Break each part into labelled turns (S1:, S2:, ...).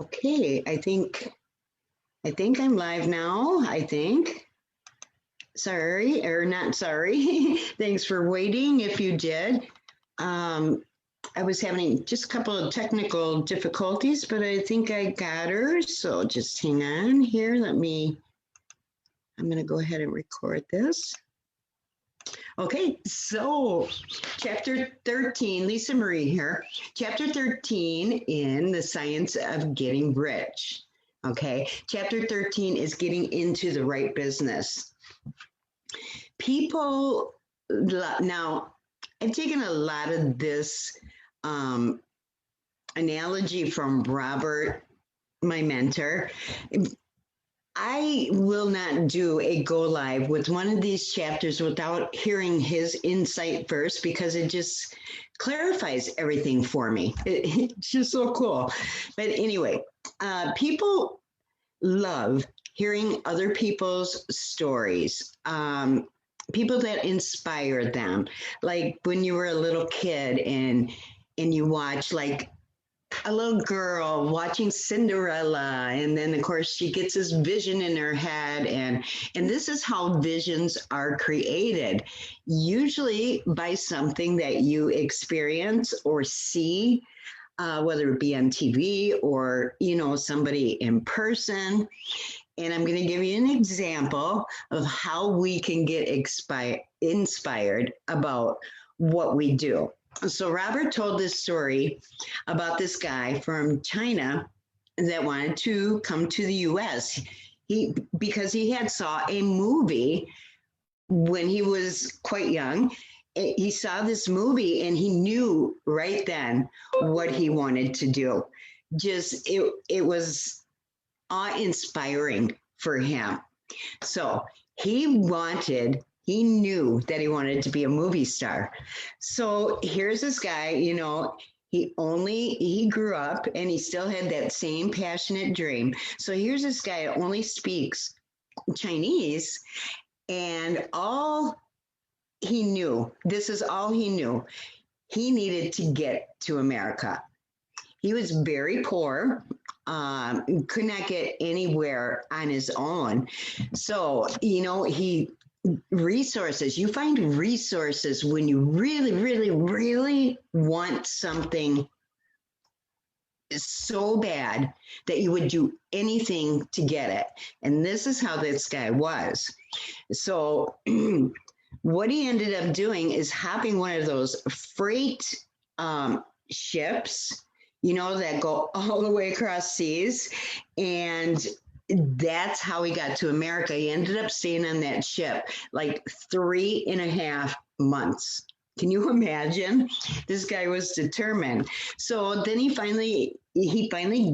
S1: Okay, I think I'm live now. I think. Sorry, or not sorry. Thanks for waiting if you did. Um, I was having just a couple of technical difficulties, but I think I got her. So just hang on here. I'm going to go ahead and record this. Okay, so chapter 13, LisaMarie here. Chapter 13 in The Science of Getting Rich. Okay, chapter 13 is getting into the right business. People, now I've taken a lot of this analogy from Robert, my mentor. I will not do a go live with one of these chapters without hearing his insight first, because it just clarifies everything for me. It's just so cool. But anyway, people love hearing other people's stories, people that inspire them. Like when you were a little kid and you watch like a little girl watching Cinderella, and then of course she gets this vision in her head, and this is how visions are created, usually by something that you experience or see, whether it be on TV or somebody in person. And I'm going to give you an example of how we can get inspired about what we do. So Robert told this story about this guy from China that wanted to come to the US. Because he had saw a movie when he was quite young. He saw this movie and he knew right then what he wanted to do. Just it was awe-inspiring for him. So he knew that he wanted to be a movie star. So here's this guy, he grew up and he still had that same passionate dream. So here's this guy who only speaks Chinese, and all he knew, this is all he knew, he needed to get to America. He was very poor, could not get anywhere on his own. So, resources, you find resources when you really, really, really want something so bad that you would do anything to get it. And this is how this guy was. So what he ended up doing is hopping one of those freight ships, that go all the way across seas. And that's how he got to America. He ended up staying on that ship like 3.5 months. Can you imagine? This guy was determined. So then he finally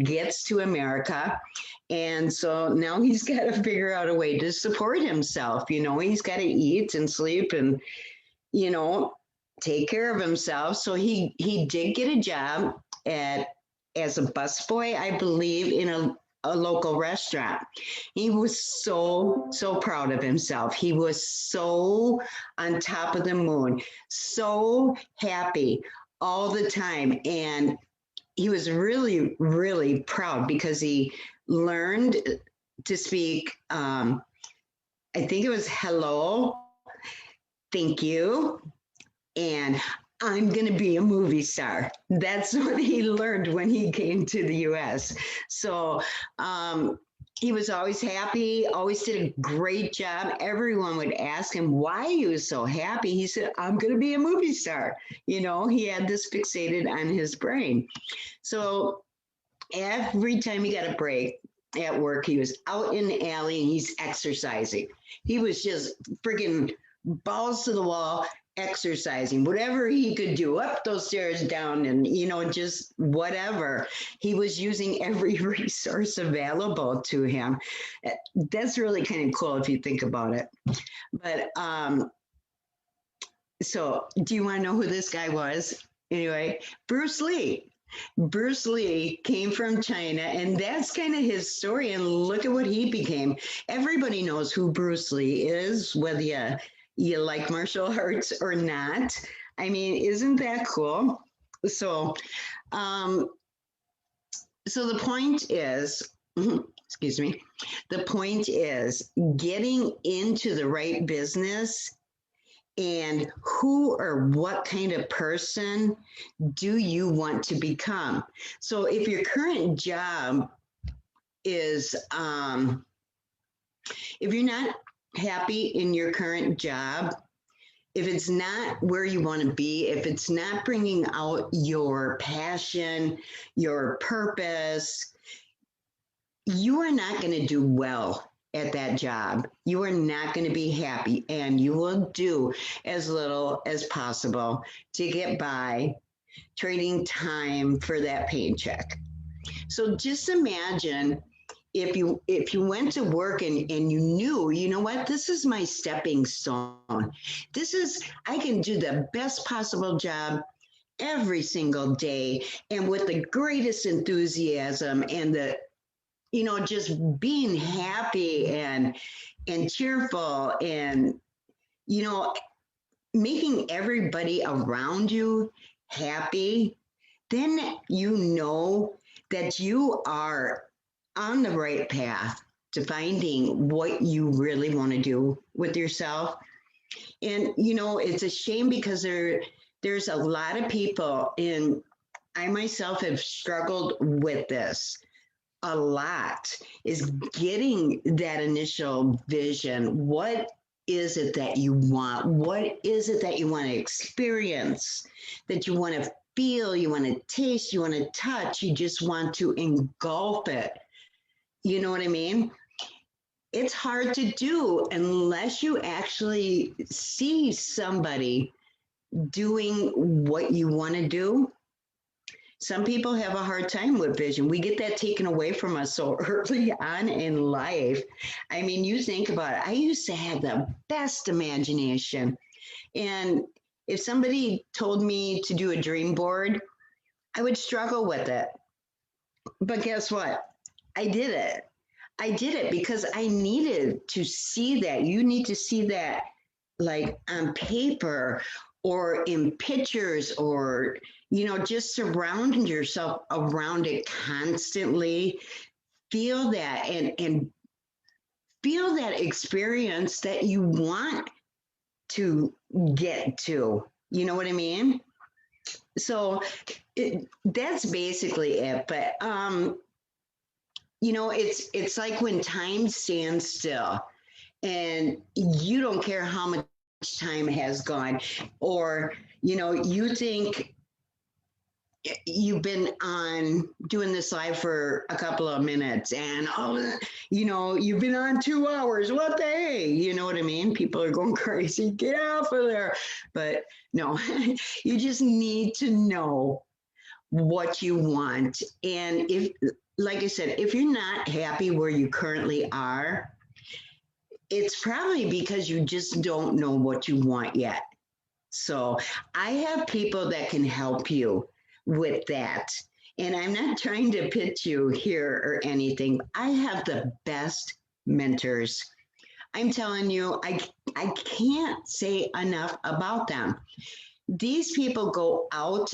S1: gets to America. And so now he's got to figure out a way to support himself. He's got to eat and sleep and, take care of himself. So he did get a job as a busboy, I believe, in a local restaurant. He was so proud of himself. He was so on top of the moon, so happy all the time. And he was really, really proud because he learned to speak, I think it was hello, thank you, and I'm going to be a movie star. That's what he learned when he came to the US. So he was always happy, always did a great job. Everyone would ask him why he was so happy. He said, I'm going to be a movie star. He had this fixated on his brain. So every time he got a break at work, he was out in the alley and he's exercising. He was just freaking balls to the wall, exercising, whatever he could do, up those stairs, down, and just whatever. He was using every resource available to him. That's really kind of cool if you think about it. But so do you want to know who this guy was? Anyway, Bruce Lee. Bruce Lee came from China, and that's kind of his story. And look at what he became. Everybody knows who Bruce Lee is, whether you like martial arts or not. I mean, isn't that cool? So So the point is, excuse me, the point is getting into the right business and who or what kind of person do you want to become? So if your current job is, if you're not happy in your current job, if it's not where you want to be, if it's not bringing out your passion, your purpose, you are not going to do well at that job. You are not going to be happy, and you will do as little as possible to get by, trading time for that paycheck. So just imagine if you went to work and you knew, you know what, this is my stepping stone. I can do the best possible job every single day and with the greatest enthusiasm and just being happy and cheerful and, making everybody around you happy, then you know that you are on the right path to finding what you really want to do with yourself. And, it's a shame because there's a lot of people, and I myself have struggled with this a lot, is getting that initial vision. What is it that you want? What is it that you want to experience, that you want to feel, you want to taste, you want to touch, you just want to engulf it? You know what I mean? It's hard to do unless you actually see somebody doing what you want to do. Some people have a hard time with vision. We get that taken away from us so early on in life. I mean, you think about it. I used to have the best imagination. And if somebody told me to do a dream board, I would struggle with it. But guess what? I did it. I did it because I needed to see that. You need to see that like on paper or in pictures or, just surround yourself around it constantly. Feel that and feel that experience that you want to get to. You know what I mean? So that's basically it. But it's like when time stands still and you don't care how much time has gone, or you think you've been on doing this live for a couple of minutes and you've been on 2 hours. What the hey? You know what I mean? People are going crazy. Get off of there. But no, you just need to know what you want. And if, like I said, if you're not happy where you currently are, it's probably because you just don't know what you want yet. So I have people that can help you with that. And I'm not trying to pitch you here or anything. I have the best mentors. I'm telling you, I can't say enough about them. These people go out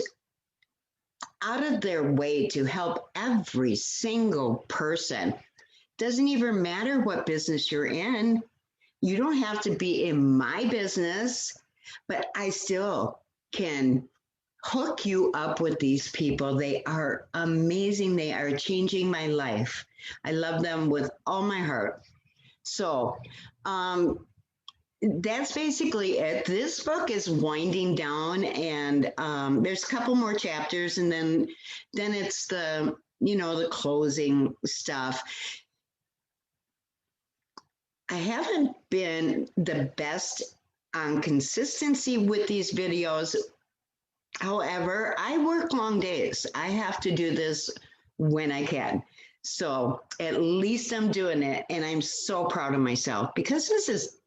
S1: of their way to help every single person. Doesn't even matter what business you're in. You don't have to be in my business, but I still can hook you up with these people. They are amazing. They are changing my life. I love them with all my heart. So that's basically it. This book is winding down, and there's a couple more chapters, and then it's the closing stuff. I haven't been the best on consistency with these videos. However, I work long days. I have to do this when I can. So at least I'm doing it. And I'm so proud of myself because this is,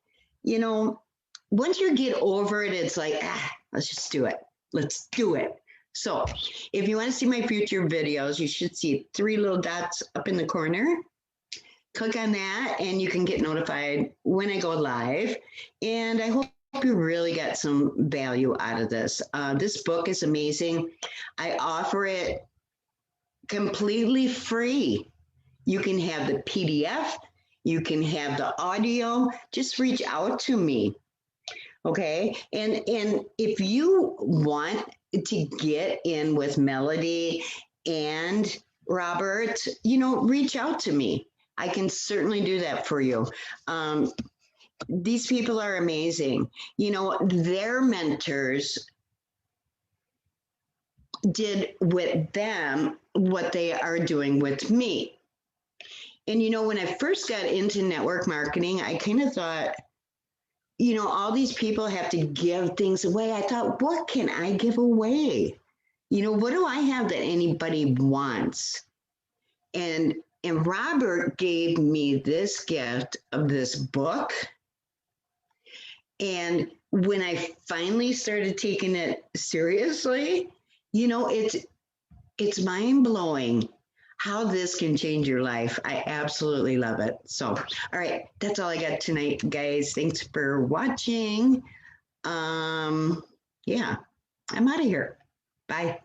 S1: once you get over it, it's like, let's just do it. Let's do it. So if you want to see my future videos, you should see 3 little dots up in the corner. Click on that and you can get notified when I go live. And I hope you really got some value out of this. This book is amazing. I offer it completely free. You can have the PDF, you can have the audio. Just reach out to me. Okay. And if you want to get in with Melody and Robert, reach out to me. I can certainly do that for you. These people are amazing. Their mentors did with them what they are doing with me. And when I first got into network marketing, I kind of thought, all these people have to give things away. I thought, what can I give away? What do I have that anybody wants? And Robert gave me this gift of this book. And when I finally started taking it seriously, it's mind blowing how this can change your life. I absolutely love it. So, all right, that's all I got tonight, guys. Thanks for watching. Yeah, I'm out of here. Bye.